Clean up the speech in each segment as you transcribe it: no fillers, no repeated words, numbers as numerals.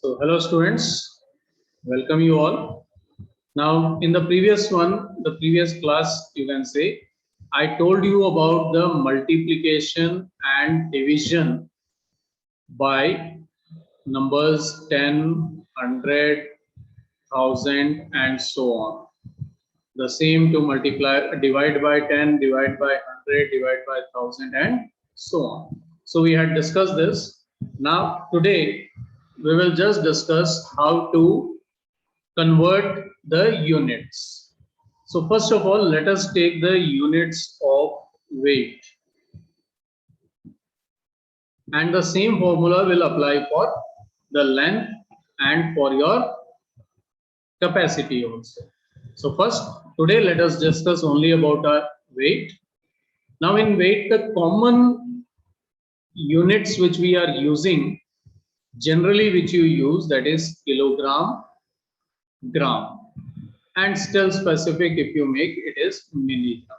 So hello students, welcome you all. Now in the previous class you can say, I told you about the multiplication and division by numbers 10, 100, 1000 and so on. The same to multiply, divide by 10, divide by 100, divide by 1000 and so on. So we had discussed this. Now today we will just discuss how to convert the units. So first of all, let us take the units of weight. And the same formula will apply for the length and for your capacity also. So first, today let us discuss only about our weight. Now in weight, the common units which we are using, generally which you use, that is kilogram, gram, and still specific if you make it is milligram.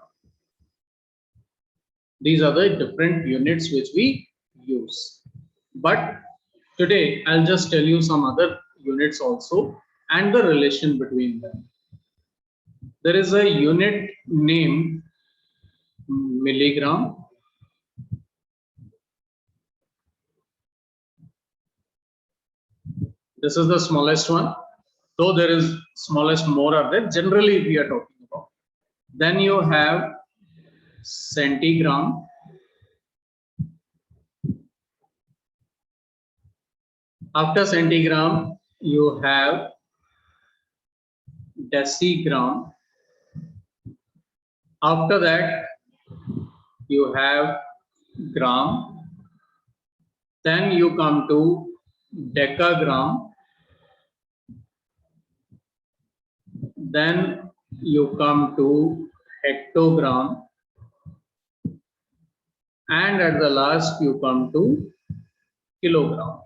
These are the different units which we use. But today I'll just tell you some other units also and the relation between them. There is a unit named milligram. This is the smallest one. Though there is smallest more are there. Generally we are talking about. Then you have centigram. After centigram, you have decigram. After that, you have gram. Then you come to decagram. Then you come to hectogram. And at the last, you come to kilogram.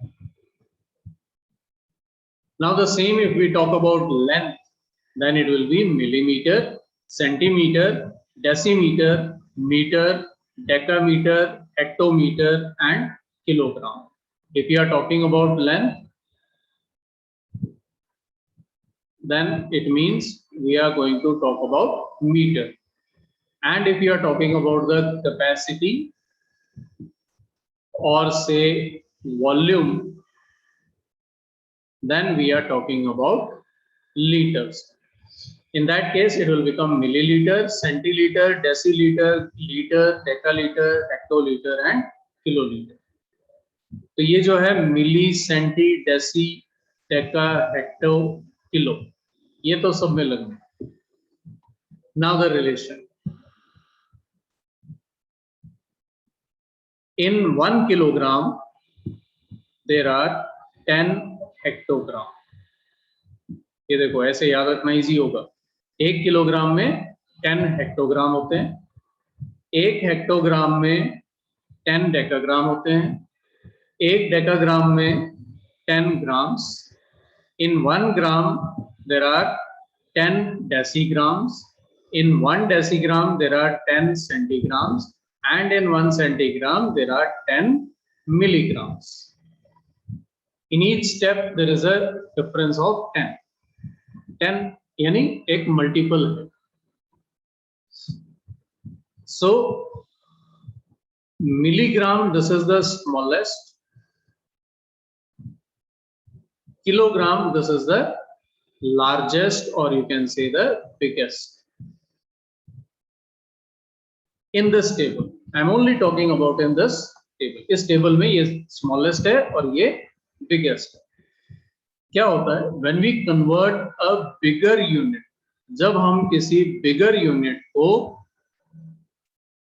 Now the same if we talk about length, then it will be millimeter, centimeter, decimeter, meter, decameter, hectometer and kilogram. If you are talking about length, then it means we are going to talk about meter. And if you are talking about the capacity or say volume, then we are talking about liters. In that case, it will become milliliter, centiliter, deciliter, liter, decaliter, hectoliter and kiloliter. तो ये जो है milli, centi, deci, deca, hecto, kilo, ये तो सब में लगना. Now the relation. In 1 kilogram, there are 10 hectogram. ये देखो ऐसे याद रखना इजी होगा. 1 किलोग्राम में 10 हेक्टोग्राम होते हैं. 1 हेक्टोग्राम में 10 डेकाग्राम होते हैं. 1 डेकाग्राम में 10 grams. In 1 gram, there are 10 decigrams. In 1 decigram, there are 10 centigrams. And in 1 centigram, there are 10 milligrams. In each step, there is a difference of 10. 10 यानी एक मल्टीपल है. So milligram, this is the smallest. Kilogram, this is the largest, or you can say the biggest. In this table, I am only talking about in this table. इस table में ये smallest है और ये biggest है. क्या होता है when we convert a bigger unit, जब हम किसी bigger unit को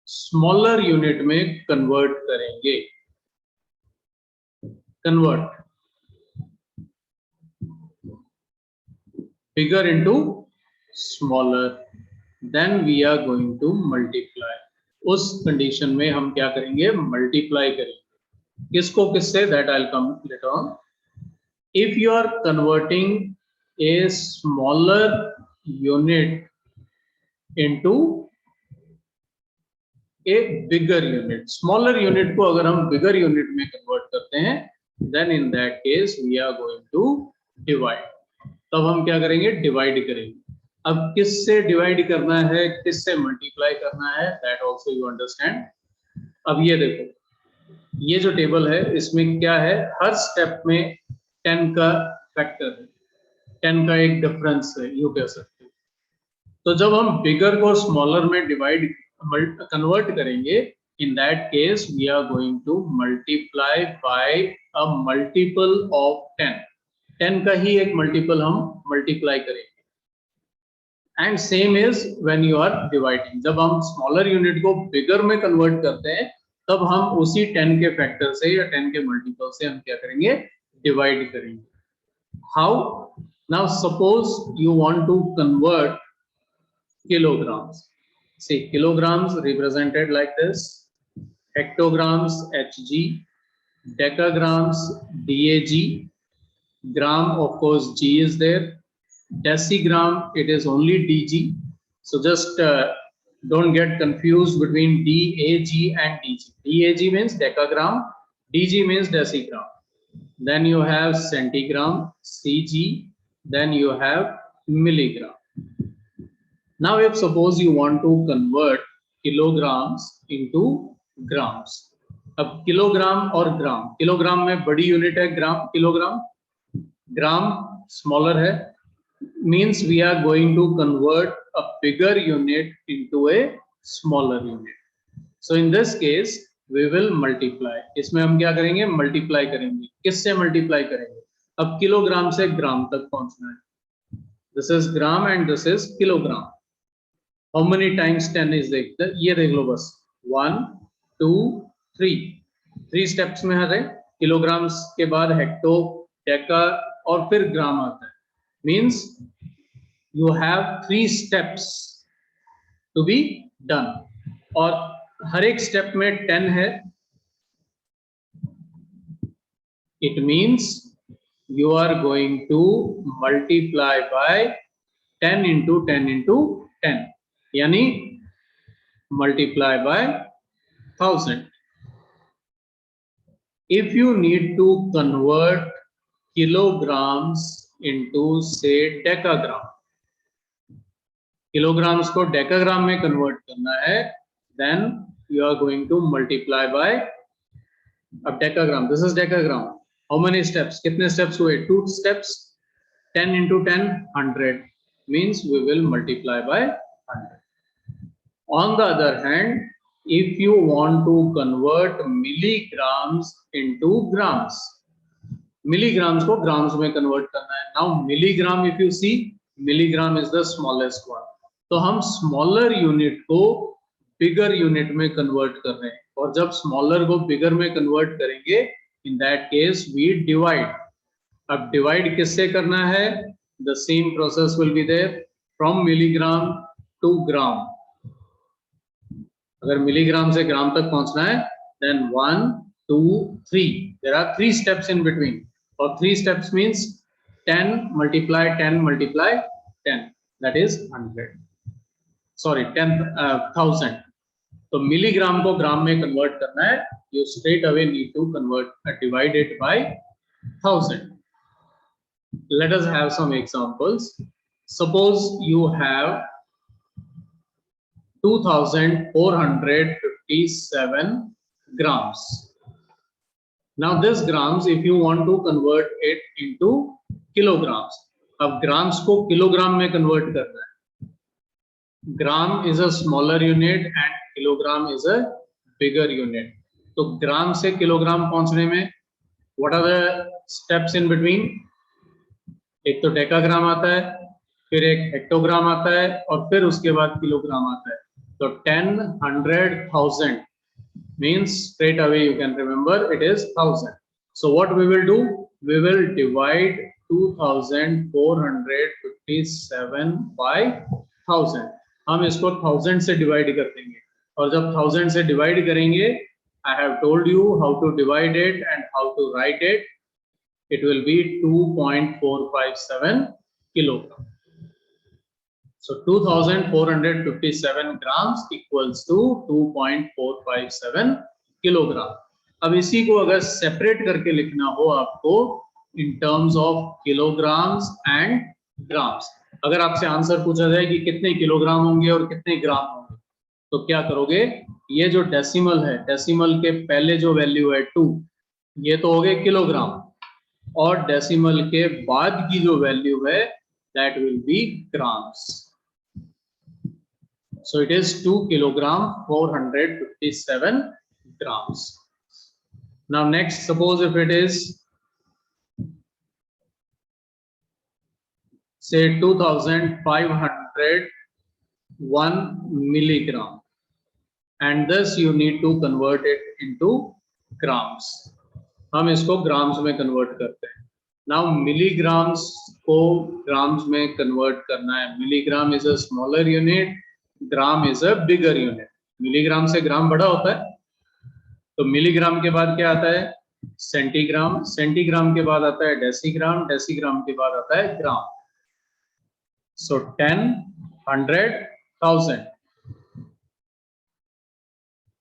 smaller unit में convert करेंगे, convert bigger into smaller, then we are going to multiply. उस condition में हम क्या करेंगे, multiply करेंगे. किसको किससे, that I'll come later on. If you are converting a smaller unit into a bigger unit, smaller unit को अगर हम bigger unit में convert करते हैं, then in that case we are going to divide. तब हम क्या करेंगे, डिवाइड करेंगे. अब किससे डिवाइड करना है, किससे मल्टीप्लाई करना है, दैट आल्सो यू अंडरस्टैंड. अब ये देखो, ये जो टेबल है इसमें क्या है, हर स्टेप में 10 का फैक्टर है, 10 का एक डिफरेंस है, यू कह सकते हो. तो जब हम बिगर को स्मॉलर में डिवाइड कन्वर्ट करेंगे, in that case we are going to multiply by a multiple of 10. 10 का ही एक मल्टीपल हम मल्टीप्लाई करेंगे. And same is when you are dividing, जब हम स्मॉलर यूनिट को बिगर में कन्वर्ट करते हैं तब हम उसी 10 के फैक्टर से या 10 के मल्टीपल से हम क्या करेंगे, डिवाइड करेंगे. How, now suppose you want to convert kilograms. See, kilograms represented like this, hectograms Hg, decagrams Dag, gram of course G is there, decigram it is only Dg. So just don't get confused between Dag and Dg. Dag means decagram, Dg means decigram. Then you have centigram, Cg, then you have milligram. Now if suppose you want to convert kilograms into grams, अब kilogram और ग्राम, kilogram में बड़ी unit है ग्राम, kilogram, ग्राम smaller है, means we are going to convert a bigger unit into a smaller unit. So in this case we will multiply. इसमें हम क्या करेंगे, मल्टीप्लाई करेंगे. किससे मल्टीप्लाई करेंगे, अब किलोग्राम से ग्राम तक पहुंचना है. This is gram and this is kilogram. How many times 10 is there? ये देख लो बस, 1 2 3, 3 स्टेप्स में है. किलोग्राम्स के बाद हेक्टो, डेका और फिर ग्राम आता है. Means you have 3 steps to be done और हर एक स्टेप में 10 है. It means you are going to multiply by 10 into 10 into 10, यानी multiply by 1000. If you need to convert kilograms into say decagram, kilograms को decagram में convert करना है, then you are going to multiply by, अब decagram, this is decagram. How many steps? कितने steps हुए? 2 steps. 10 into 10, 100. Means we will multiply by 100. On the other hand, if you want to convert milligrams into grams, milligrams को grams में convert करना है. Now milligram, if you see, milligram is the smallest one. तो हम smaller unit को bigger unit में convert कर रहे हैं. और जब smaller को bigger में convert करेंगे, in that case we divide. अब divide किससे करना है, the same process will be there from milligram to gram. अगर मिलीग्राम से ग्राम तक पहुंचना है, then 1 2 3, there are 3 steps in between, और 3 steps means 10 multiply 10 multiply 10, that is 100, sorry 10,000. तो मिलीग्राम को ग्राम में कन्वर्ट करना है, you straight away need to divide it by 1000. Let us have some examples. Suppose you have 2457 grams. Now this grams, if you want to convert it into kilograms, अब grams को kilogram में convert करना है. Gram is a smaller unit and kilogram is a bigger unit. तो ग्राम से kilogram पहुंचने में what are the steps in between? एक तो डेकाग्राम आता है, फिर एक हेक्टोग्राम आता है और फिर उसके बाद किलोग्राम आता है. तो 10 100 1000 means straight away you can remember it is 1000. So what we will do, we will divide 2457 by 1000. हम इसको 1000 से डिवाइड कर देंगे और जब 1000 से डिवाइड करेंगे, I have told you how to divide it and how to write it. It will be 2.457 kilogram. So 2457 grams equals to 2.457 kilogram. अब इसी को अगर सेपरेट करके लिखना हो आपको in terms of kilograms and grams, अगर आपसे आंसर पूछा जाए कि कितने किलोग्राम होंगे और कितने ग्राम होंगे, तो क्या करोगे, ये जो डेसिमल है, डेसिमल के पहले जो वैल्यू है 2, ये तो हो गए किलोग्राम, और डेसिमल के बाद की जो वैल्यू है that will be grams. So it is 2 kilogram 457 grams. Now next, suppose if it is say 2501 milligram, and thus you need to convert it into grams. हम इसको ग्राम्स में कन्वर्ट करते हैं. Now milligrams को grams में convert करना है. Milligram is a smaller unit, gram is a bigger unit. Milligram से ग्राम बड़ा होता है, तो मिलीग्राम के बाद क्या आता है, सेंटीग्राम, सेंटीग्राम के बाद आता है डेसीग्राम, डेसीग्राम के बाद आता है gram. So 10, 100, 1000.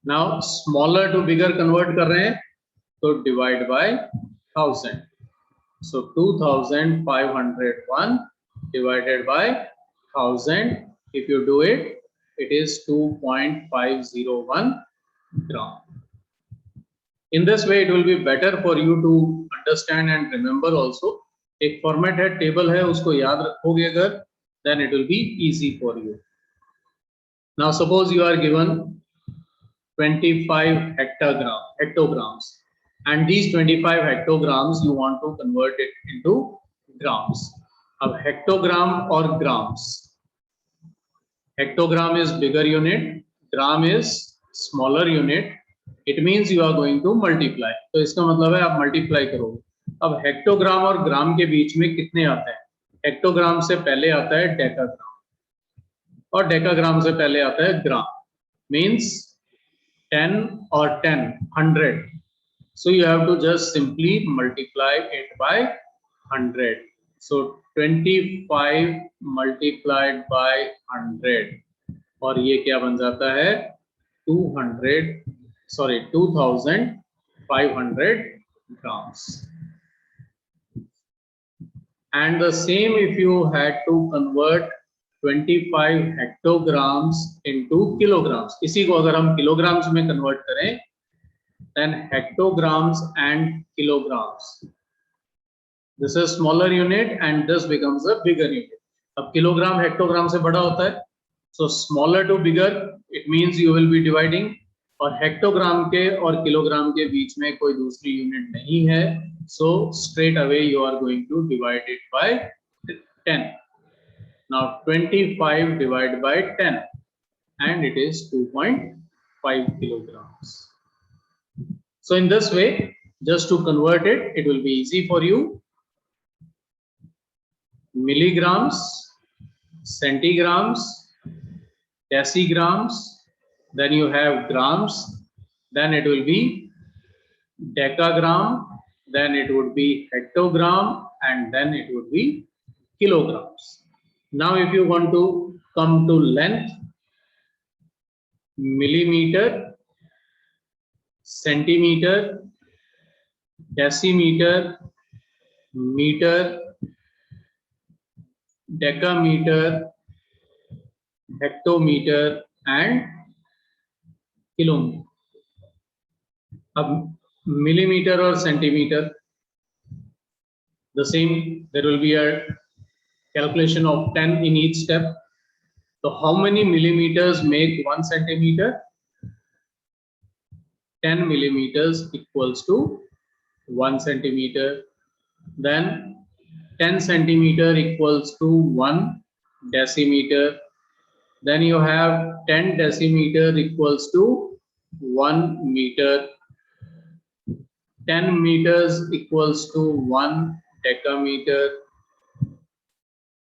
Now smaller to bigger convert कर रहे हैं, तो divide by 1000. So 2501 divided by 1000. If you do it, it is 2.501 gram. In this way, it will be better for you to understand and remember also. एक format है, table है, उसको याद रखोगे अगर, then it will be easy for you. Now suppose you are given 25 hectograms, and these 25 hectograms you want to convert it into grams. अब hectogram और grams, hectogram is bigger unit, gram is smaller unit. It means you are going to multiply. तो इसका मतलब है आप multiply करोगे. अब hectogram और ग्राम के बीच में कितने आते हैं, हेक्टोग्राम से पहले आता है डेकाग्राम, और डेकाग्राम से पहले आता है ग्राम. मीन्स 10 और 10, 100. So you have to just simply multiply it by 100. So 25 multiplied by 100, और ये क्या बन जाता है, 2500 grams. And the same if you had to convert 25 hectograms into kilograms. इसी को अगर हम kilograms में convert करें, then hectograms and kilograms. This is smaller unit and this becomes a bigger unit. अब kilogram hectogram से बड़ा होता है, so smaller to bigger, it means you will be dividing. और हेक्टोग्राम के और किलोग्राम के बीच में कोई दूसरी यूनिट नहीं है, so straight away you are going to divide it by 10. Now 25 divided by 10, and it is 2.5 kilograms. So in this way, just to convert it, it will be easy for you. Milligrams, centigrams, decigrams, then you have grams, then it will be decagram, then it would be hectogram, and then it would be kilograms. Now if you want to come to length, millimeter, centimeter, decimeter, meter, decameter, hectometer, and kilometre. अब millimetre और centimetre, the same, there will be a calculation of 10 in each step. So how many millimeters make 1 centimeter? 10 millimeters equals to 1 centimeter. Then 10 centimeter equals to 1 decimeter. Then you have 10 decimeter equals to 1 meter. 10 meters equals to 1 decameter.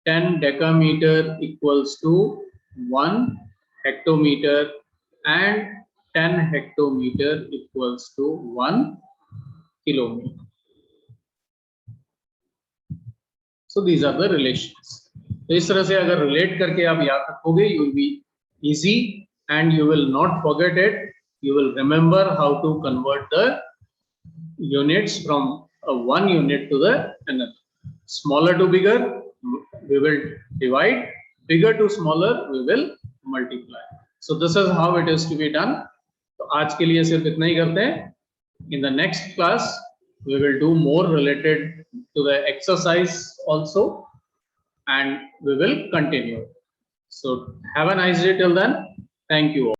10 decameter equals to 1 hectometer, and 10 hectometer equals to 1 kilometer. So these are the relations. तो इस तरह से अगर relate करके आप याद रखोगे, you will be easy and you will not forget it. You will remember how to convert the units from one unit to the another. Smaller to bigger, we will divide. Bigger to smaller, we will multiply. So this is how it is to be done. तो आज के लिए सिर्फ इतना ही करते हैं. In the next class, we will do more related to the exercise also, and we will continue. So have a nice day till then. Thank you all.